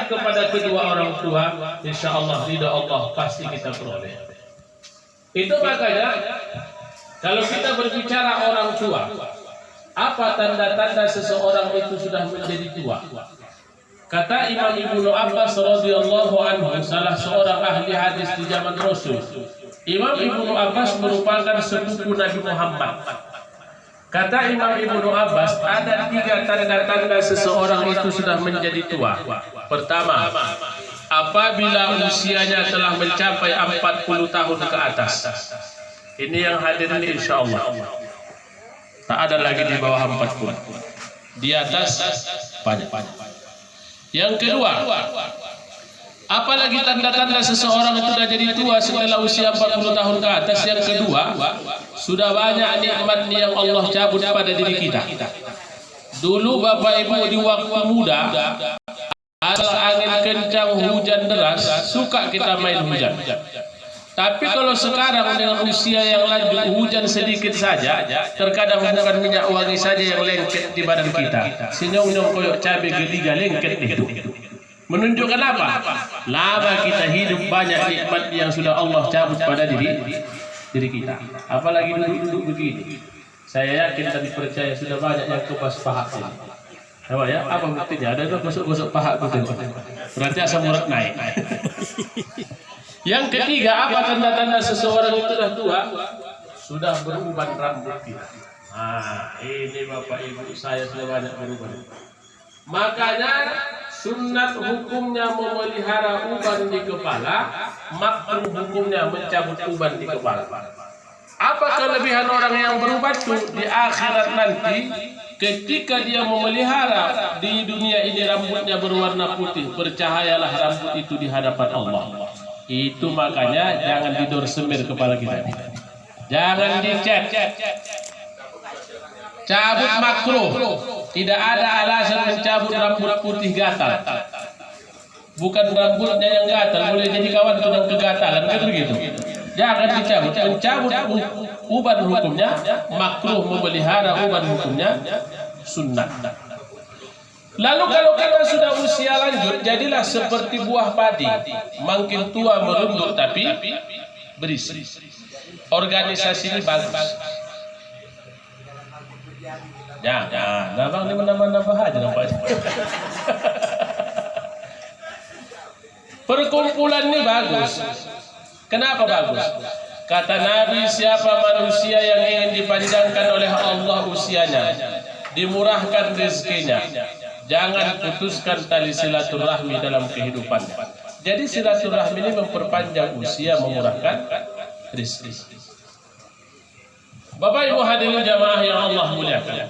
kepada kedua orang tua, insya Allah ridha Allah pasti kita peroleh. Itu makanya kalau kita berbicara orang tua, apa tanda-tanda seseorang itu sudah menjadi tua? Kata Imam Ibnu Abbas radhiyallahu anhu, salah seorang ahli hadis di zaman Rasul. Imam Ibnu Abbas merupakan sepupu Nabi Muhammad. Kata Imam Ibnu Abbas, ada 3 tanda-tanda seseorang itu sudah menjadi tua. Pertama, apabila usianya telah mencapai 40 tahun ke atas. Ini yang hadir ini insya Allah. Tak ada lagi di bawah 40. Di atas banyak. Yang kedua, apalagi tanda-tanda seseorang itu sudah jadi tua setelah usia 40 tahun ke atas. Yang kedua, sudah banyak nikmat yang Allah cabut pada diri kita. Dulu Bapak Ibu di waktu muda, asal angin kencang, hujan deras, suka kita main hujan. Tapi kalau sekarang dengan usia yang lanjut, hujan sedikit saja, terkadang bukan minyak wangi saja yang lengket di badan kita. Sinyong-nyong koyok cabai geliga lengket itu. Menunjukkan apa? Lama kita hidup, banyak nikmat yang sudah Allah cabut pada diri kita. Apalagi duduk begini. Saya yakin dan percaya sudah banyak yang kupas paha ini. Apa ya? Apa buktinya? Ada gosok-gosok paha betul. Berarti asam urat naik. Yang ketiga, apa tanda-tanda seseorang itu sudah tua? Sudah beruban rambut kita. Nah, ini Bapak Ibu, saya sudah banyak beruban. Makanya sunat hukumnya memelihara uban di kepala, makruh hukumnya mencabut uban di kepala. Apa kelebihan orang yang beruban itu di akhirat nanti? Ketika dia memelihara di dunia ini rambutnya berwarna putih, bercahayalah rambut itu di hadapan Allah. Itu makanya jangan didorsemir kepala kita. Jangan dicat. Cabut makruh. Tidak ada alasan mencabut rambut putih gatal. Bukan rambutnya yang gatal, boleh jadi kawan dengan kegatalan, kan begitu. Jangan dicabut. Mencabut uban hukumnya makruh, memelihara uban hukumnya sunnah. Lalu kalau kita sudah usia lanjut, jadilah seperti buah padi, makin tua merunduk tapi berisi. Organisasi ini bagus. Jangan, abang ini menambah-nambah aja nampaknya. Perkumpulan ini bagus. Kenapa bagus? Kata Nabi, siapa manusia yang ingin dipanjangkan oleh Allah usianya, dimurahkan rezekinya, jangan putuskan tali silaturahmi dalam kehidupannya. Jadi silaturahmi ini memperpanjang usia, memurahkan rezeki. Bapak Ibu hadirin jamaah yang Allah muliakan,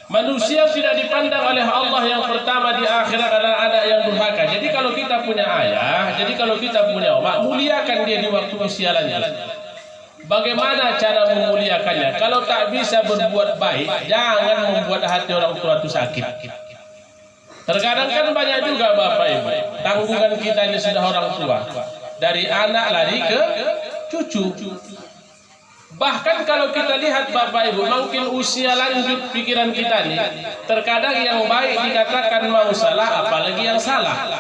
manusia tidak dipandang oleh Allah yang pertama di akhirat adalah anak yang durhaka. Jadi kalau kita punya ayah, jadi kalau kita punya omak, muliakan dia di waktu usia lanjut. Bagaimana cara memuliakannya? Kalau tak bisa berbuat baik, jangan membuat hati orang tua itu sakit. Terkadang kan banyak juga Bapak Ibu, tanggungan kita ini sudah orang tua, dari anak lari ke cucu. Bahkan kalau kita lihat Bapak Ibu, makin usia lanjut pikiran kita nih, terkadang yang baik dikatakan mau salah, apalagi yang salah.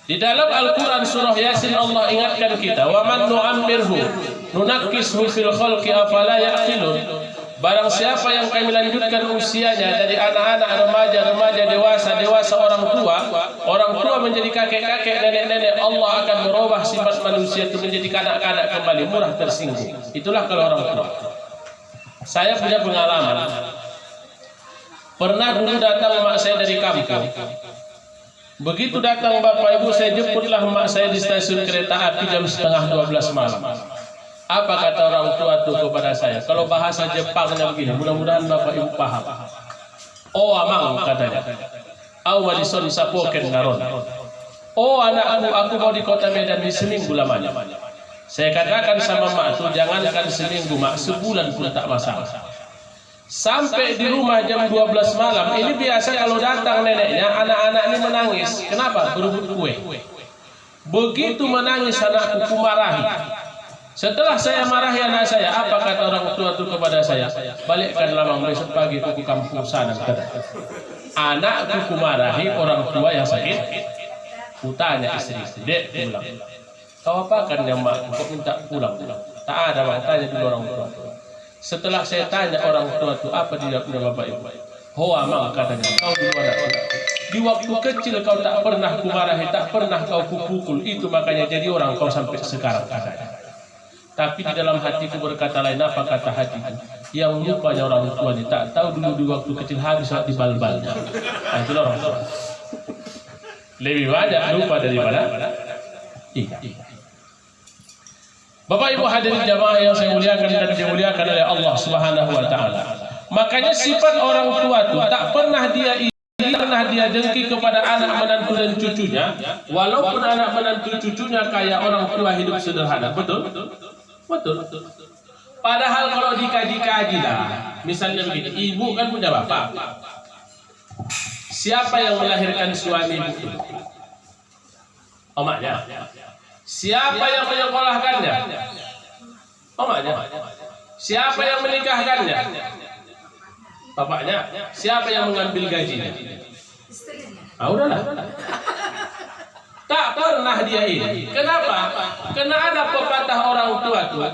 Di dalam Al-Quran surah Yasin Allah ingatkan kita, wa man nu'ammirhu nunakkishu fil khalqi afala ya'qilun. Barang siapa yang kami lanjutkan usianya dari anak-anak, remaja, dewasa, orang tua menjadi kakek-kakek, nenek-nenek, Allah akan merubah sifat manusia itu menjadi kanak-kanak kembali, murah tersinggung. Itulah kalau orang tua. Saya punya pengalaman. Pernah dulu datang mak saya dari kampung. Begitu datang Bapak Ibu, saya jemputlah mak saya di stasiun kereta api jam 11:30 malam. Apa kata orang tua itu kepada saya? Kalau bahasa Jepangnya begini, mudah-mudahan Bapak Ibu paham. Oh amang katanya, au madison sapoken naron. Oh anakku, aku mau di kota Medan di seminggu lamanya. Saya katakan sama mak itu, jangankan seminggu mak, sebulan pun tak masalah. Sampai di rumah jam 12 malam, ini biasa kalau datang neneknya, anak-anak ini menangis. Kenapa? Berebut kue. Begitu menangis anakku marahi. Setelah saya marahi anak saya, apa kata orang tua itu kepada saya? Balikkan lamang besok pagi ke kampung sana. anakku kumarahi orang tua yang sakit. Kutanya istri, dek pulang. Kau apa kan yang mak? Kau minta pulang? Tak ada, mak. Tanya dulu orang tua. Setelah saya tanya orang tua itu apa dia punya bapak ibu? Hoa mak katanya, kau dulu anakku. Di waktu kecil kau tak pernah kumarahi, tak pernah kau kupukul. Itu makanya jadi orang kau sampai sekarang katanya. Tapi di dalam hatiku berkata lain, apa kata hatiku? Yang lupanya orang tua ini tak tahu dulu di waktu kecil habis saat dibal-balnya. Nah, itulah orang tua. Lebih banyak lupa daripada ingat. Bapak Ibu hadirin jamaah yang saya muliakan dan dimuliakan oleh Allah Subhanahu wa taala. Makanya sifat orang tua itu tak pernah dia dengki kepada anak menantu dan cucunya, walaupun anak menantu cucunya kayak orang tua hidup sederhana. Betul? Betul. Padahal kalau dikaji-kaji lah, misalnya begini, ibu kan punya bapak. Siapa yang melahirkan suami ibu? Omaknya. Siapa yang menyekolahkannya? Omaknya. Siapa yang menikahkannya? Bapaknya. Siapa yang mengambil gajinya? Ah, udahlah. Tak pernah dia ini. Kenapa? Karena ada pepatah orang tua tua.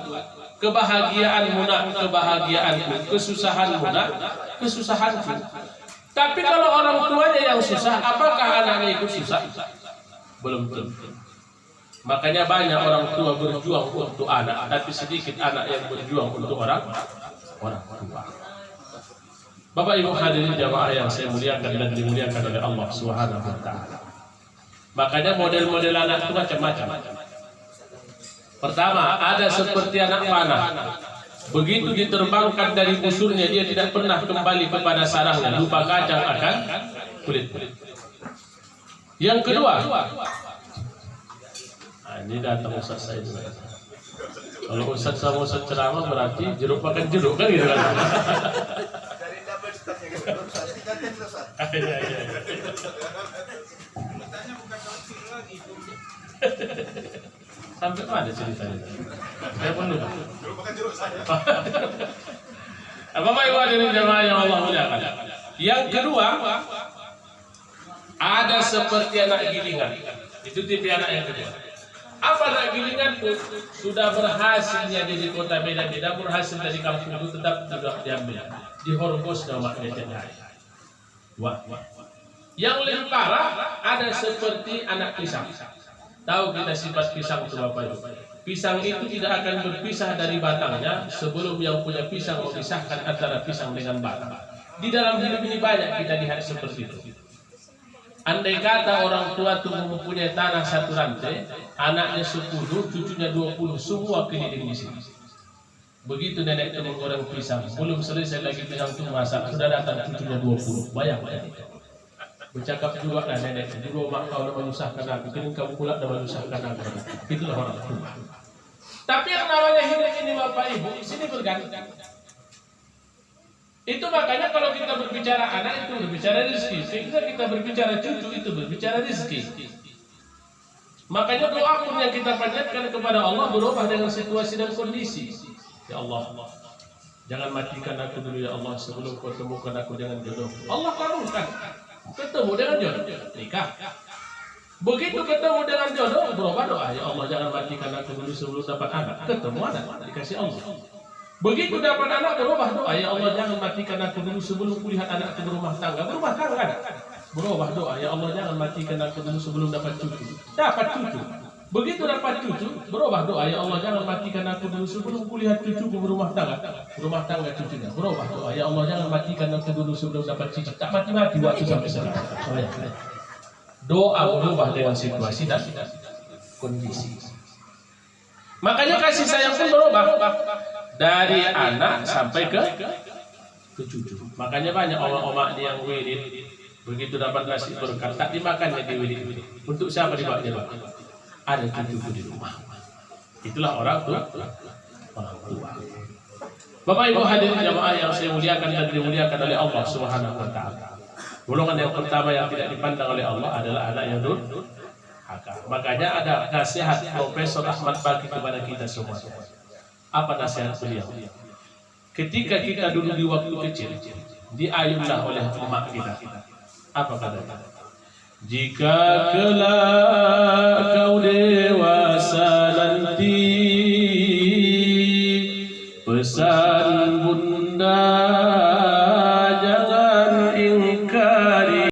Kebahagiaanmu nak kebahagiaanku, kesusahanmu nak kesusahanku. Tapi kalau orang tuanya yang susah, apakah anaknya ikut susah? Belum tentu. Makanya banyak orang tua berjuang untuk anak, tapi sedikit anak yang berjuang untuk orang tua. Bapak Ibu hadirin jamaah yang saya muliakan dan dimuliakan oleh Allah Subhanahu wa taala. Makanya model-model anak itu macam-macam. Pertama, ada seperti anak panah. Begitu diterbangkan dari busurnya, dia tidak pernah kembali kepada sarangnya, lupa kacang akan kulit. Yang kedua, ini datang Ustaz saya juga. Kalau Ustaz sama Ustaz ceramah berarti jeruk makan jeruk kan gitu kan. Sampai mana ceritanya? Saya pun lupa. Bapak Ibu hadirin jamaah yang Allah muliakan. Yang kedua, ada seperti anak gilingan. Itu tipe anak yang kedua. Apa anak gilingan pun sudah berhasilnya di kota Medan, tidak berhasil dari kampung itu tetap juga diambil, dihorgos namanya tiap hari. Wah. Yang lebih parah ada seperti anak pisang. Tahu kita sifat pisang itu Bapak Ibu. Pisang itu tidak akan berpisah dari batangnya sebelum yang punya pisang memisahkan antara pisang dengan batang. Di dalam hidup ini banyak kita lihat seperti itu. Andai kata orang tua itu mempunyai tanah satu rantai, anaknya 10, cucunya 20, semua keliling di sini. Begitu nenek itu menggoreng pisang, belum selesai lagi pisang itu masak, sudah datang cucunya 20. Bayangkan. Bercakap juga lah nenek, dulu mak kau dah menyusahkan aku, kini kamu pula dah menyusahkan aku. Itulah orang tua. Tapi yang namanya hidup ini Bapak Ibu, sini berganti. Itu makanya kalau kita berbicara anak itu berbicara rezeki, kita berbicara cucu itu berbicara rezeki. Makanya doa pun yang kita panjatkan kepada Allah berubah dengan situasi dan kondisi. Ya Allah, jangan matikan aku dulu ya Allah sebelum kau temukan aku dengan jodoh. Allah kabulkan. Ketemu dengan jodoh, nikah. Begitu ketemu dengan jodoh, berubah doa, ya Allah jangan matikan aku dulu sebelum dapat anak. Ketemu anak, dikasih Allah. Begitu dapat anak, berubah doa, ya Allah jangan matikan aku dulu sebelum kulihat anak itu berumah tangga. Berubah tangga, berubah doa, ya Allah jangan matikan aku dulu sebelum dapat cucu. Dapat cucu. Begitu dapat cucu, berubah doa, ya Allah jangan matikan aku dulu sebelum kulihat cucuku berumah tangga. Berumah tangga cucunya, berubah doa, ya Allah jangan matikan aku dulu sebelum dapat cicit. Tak mati-mati waktu sampai sekarang. Doa berubah dengan situasi dan kondisi. Makanya kasih sayang pun berubah dari anak sampai ke cucu. Makanya banyak oma-oma yang wirid, begitu dapat nasi berkat tak dimakannya di wirid. Untuk siapa dibawanya? Ada cucuku di rumah. Itulah orang tua. Bapak Ibu hadirin jamaah yang saya muliakan dan dimuliakan oleh Allah Subhanahu wa taala. Golongan yang pertama yang tidak dipandang oleh Allah adalah anak yang durhaka. Makanya ada nasihat Profesor Ahmad Baqi kepada kita semua. Apa nasihat beliau? Ketika kita dulu di waktu kecil, diayunlah oleh emak kita. Apa katanya? Jika kelak kau dewasa nanti, pesan bunda